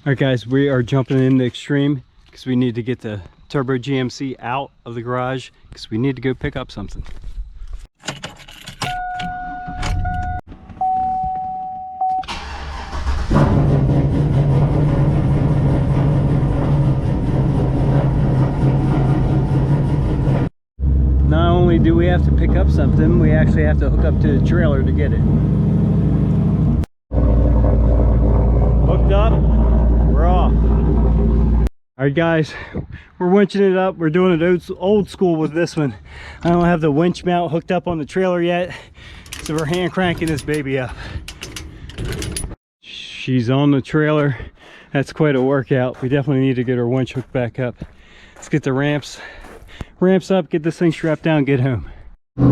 All right, guys, we are jumping in the extreme because we need to get the Turbo GMC out of the garage because we need to go pick up something. Not only do we have to pick up something, we actually have to hook up to the trailer to get it. Hooked up, we're off. All right, guys, we're winching it up. We're doing it old school with this one. I don't have the winch mount hooked up on the trailer yet, so we're hand cranking this baby up. She's on the trailer. That's quite a workout. We definitely need to get our winch hooked back up. Let's get the ramps up, get this thing strapped down, get home. All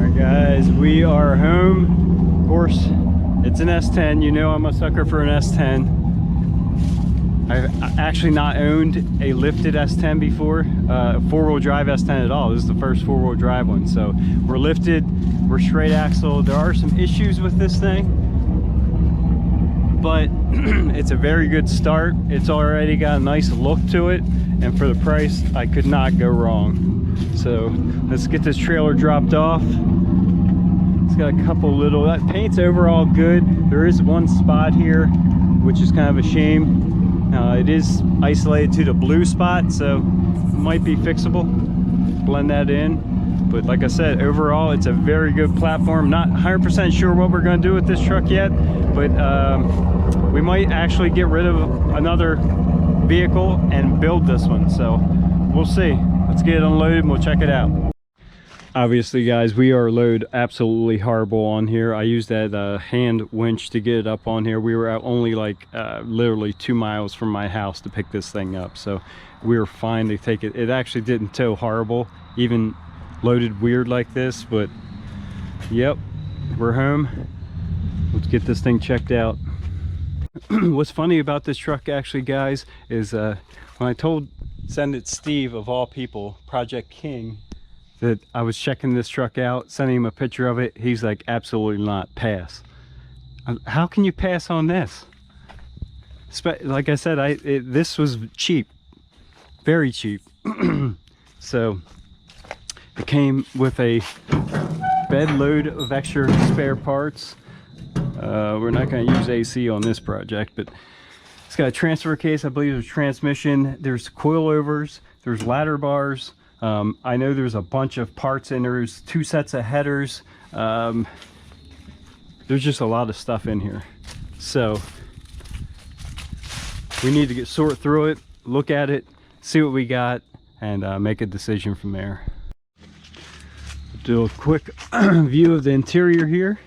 right, guys, we are home. Of course, it's an S10. You know I'm a sucker for an S10. I've actually not owned a lifted S10 before, four-wheel drive S10 at all. This is the first four-wheel drive one. So we're lifted, we're straight axle. There are some issues with this thing, but it's a very good start. It's already got a nice look to it, and for the price, I could not go wrong. So let's get this trailer dropped off. It's got a couple little, that paint's overall good. There is one spot here, which is kind of a shame. It is isolated to the blue spot, so it might be fixable. Blend that in. But like I said, overall, it's a very good platform. Not 100% sure what we're going to do with this truck yet, but we might actually get rid of another vehicle and build this one. So we'll see. Let's get it unloaded and we'll check it out. Obviously, guys, we are load absolutely horrible on here. I used that hand winch to get it up on here. We were at only like literally 2 miles from my house to pick this thing up, so we were fine to take it. It actually didn't tow horrible, even loaded weird like this. But yep, we're home. Let's get this thing checked out. What's funny about this truck, actually, guys, is when I told Send It Steve, of all people, Project King, that I was checking this truck out, sending him a picture of it, he's like, absolutely not, pass. How can you pass on this? Like I said, this was cheap, very cheap. So it came with a bed load of extra spare parts. We're not going to use AC on this project, but it's got a transfer case. I believe there's transmission, there's coilovers, there's ladder bars. I know there's a bunch of parts in there. There's 2 sets of headers. There's just a lot of stuff in here. So we need to sort through it, look at it, see what we got, and make a decision from there. Do a quick view of the interior here.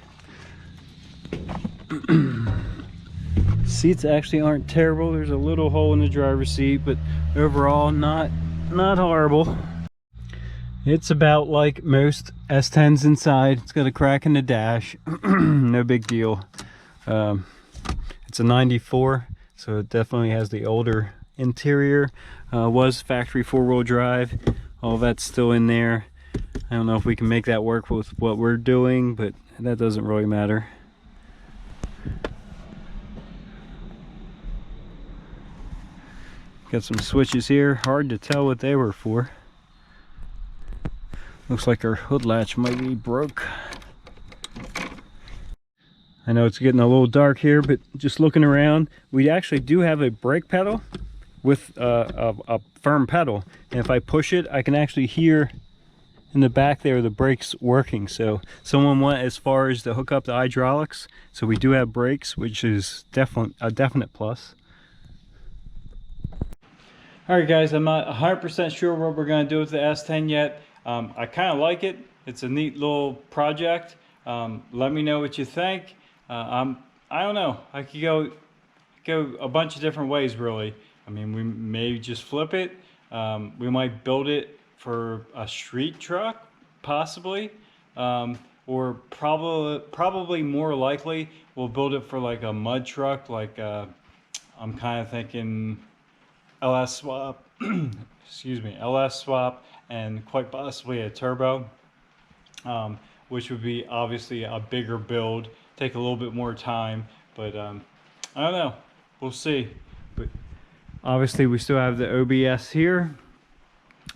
Seats actually aren't terrible. There's a little hole in the driver's seat, but overall not horrible. It's about like most S10s inside. It's got a crack in the dash. No big deal. It's a 94, so it definitely has the older interior. Was factory 4-wheel drive. All that's still in there. I don't know if we can make that work with what we're doing, but that doesn't really matter. Got some switches here. Hard to tell what they were for. Looks like our hood latch might be broke. I know it's getting a little dark here, but just looking around, we actually do have a brake pedal with a firm pedal. And if I push it, I can actually hear in the back there the brakes working. So someone went as far as to hook up the hydraulics. So we do have brakes, which is a definite plus. All right, guys, I'm not 100% sure what we're going to do with the S10 yet. I kind of like it. It's a neat little project. Let me know what you think. I don't know. I could go a bunch of different ways, really. I mean, we may just flip it. We might build it for a street truck, possibly, or probably more likely we'll build it for like a mud truck. Like I'm kind of thinking LS swap, excuse me, LS swap, and quite possibly a turbo. which would be obviously a bigger build, take a little bit more time, but I don't know, we'll see. But obviously we still have the OBS here.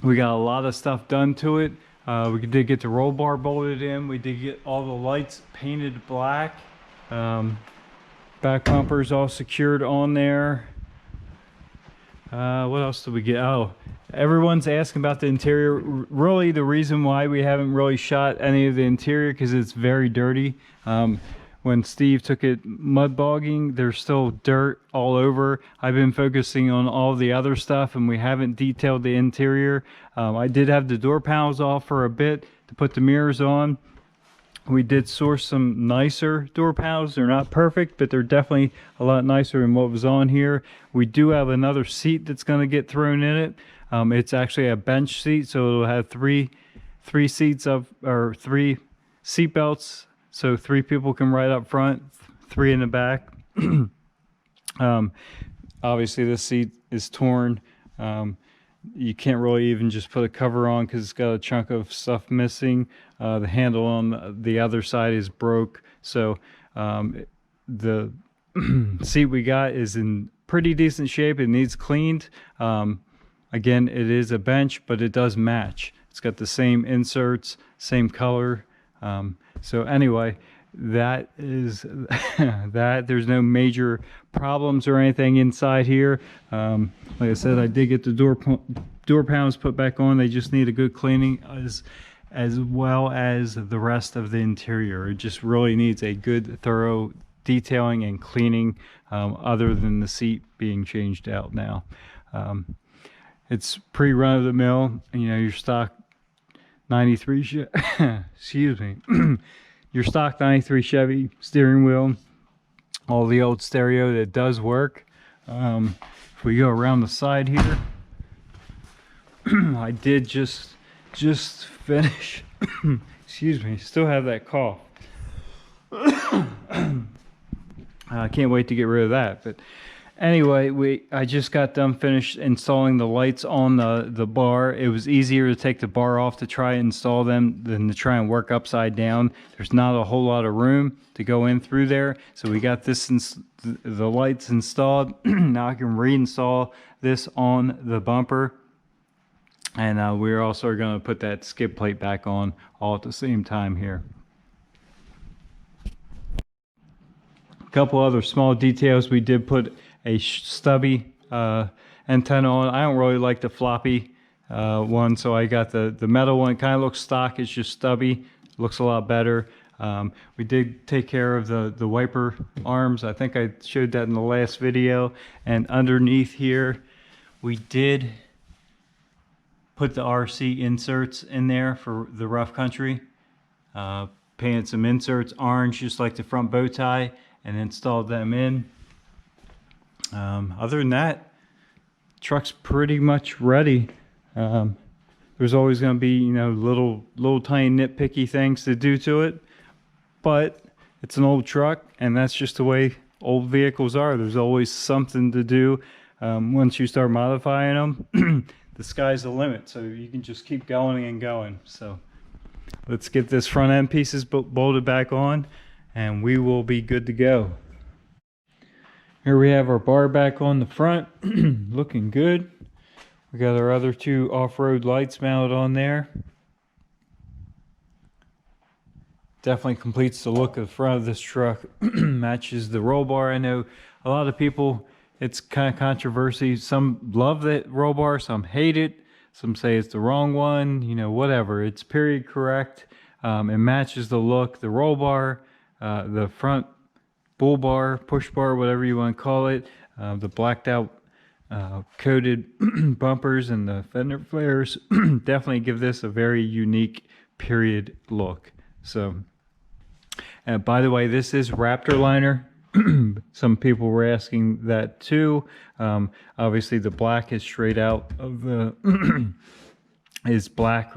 We got a lot of stuff done to it. We did get the roll bar bolted in. We did get all the lights painted black. Back bumpers all secured on there. What else did we get? Oh, everyone's asking about the interior. Really, the reason why we haven't really shot any of the interior, because it's very dirty. When Steve took it mud bogging, there's still dirt all over. I've been focusing on all the other stuff, and we haven't detailed the interior. I did have the door panels off for a bit to put the mirrors on. We did source some nicer door panels. They're not perfect, but they're definitely a lot nicer than what was on here. We do have another seat that's going to get thrown in it. It's actually a bench seat, so it'll have three seats of, or 3 seat belts. So 3 people can ride up front, 3 in the back. Obviously this seat is torn. You can't really even just put a cover on because it's got a chunk of stuff missing. The handle on the other side is broke. So the seat we got is in pretty decent shape. It needs cleaned. Again, it is a bench, but it does match. It's got the same inserts, same color. So anyway, that is that. There's no major problems or anything inside here. Like I said, I did get the door panels put back on. They just need a good cleaning, as well as the rest of the interior. It just really needs a good, thorough detailing and cleaning, other than the seat being changed out now. It's pretty run-of-the-mill, you know, your stock 93 excuse me. Your stock 93 Chevy steering wheel, all the old stereo that does work. If we go around the side here, I did just finish excuse me, still have that cough. I can't wait to get rid of that. But anyway, I just got done finished installing the lights on the bar. It was easier to take the bar off to try and install them than to try and work upside down. There's not a whole lot of room to go in through there. So we got the lights installed. Now I can reinstall this on the bumper. And we're also going to put that skid plate back on all at the same time here. A couple other small details. We did put a stubby antenna on. I don't really like the floppy one, so I got the metal one. It kind of looks stock. It's just stubby. Looks a lot better. We did take care of the wiper arms. I think I showed that in the last video. And underneath here, we did put the RC inserts in there for the rough country. Painted some inserts orange, just like the front bow tie, and installed them in. Other than that, truck's pretty much ready. There's always going to be, you know, little tiny nitpicky things to do to it, but it's an old truck, and that's just the way old vehicles are. There's always something to do. Once you start modifying them, the sky's the limit, so you can just keep going and going. So let's get this front end pieces bolted back on, and we will be good to go. Here we have our bar back on the front, looking good. We got our other 2 off-road lights mounted on there. Definitely completes the look of the front of this truck. Matches the roll bar. I know a lot of people, it's kind of controversy. Some love that roll bar, some hate it. Some say it's the wrong one, you know, whatever. It's period correct. It matches the look. The roll bar, the front bull bar, push bar, whatever you want to call it, the blacked out coated bumpers and the fender flares definitely give this a very unique period look. So, by the way, this is Raptor liner. Some people were asking that too. Obviously the black is straight out of the is black,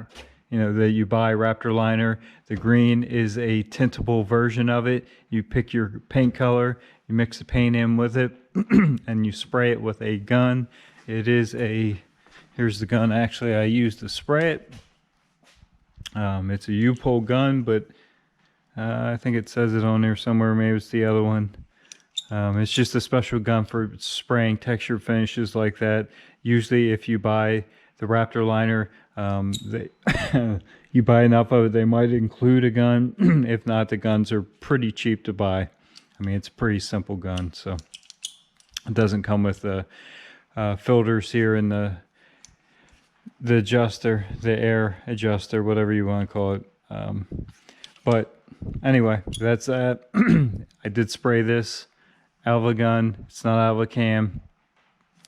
you know, that you buy Raptor liner. The green is a tintable version of it. You pick your paint color, you mix the paint in with it, and you spray it with a gun. It is a, here's the gun actually I used to spray it. It's a U-pull gun, but I think it says it on there somewhere. Maybe it's the other one. It's just a special gun for spraying textured finishes like that. Usually if you buy the Raptor liner, you buy enough of it, they might include a gun. If not, the guns are pretty cheap to buy. I mean, it's a pretty simple gun, so it doesn't come with the filters here and the adjuster, the air adjuster, whatever you want to call it. But anyway, that's that. I did spray this out of a gun. It's not out of a cam.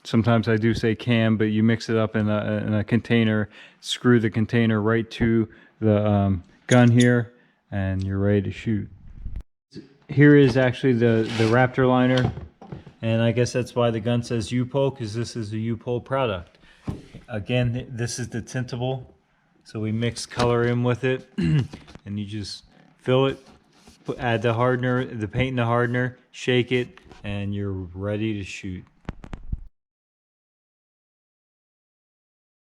Sometimes I do say cam, but you mix it up in a container, screw the container right to the gun here, and you're ready to shoot. Here is actually the Raptor liner, and I guess that's why the gun says U-POL, because this is a U-POL product. Again, this is the tintable, so we mix color in with it, and you just fill it, add the hardener, the paint in the hardener, shake it, and you're ready to shoot.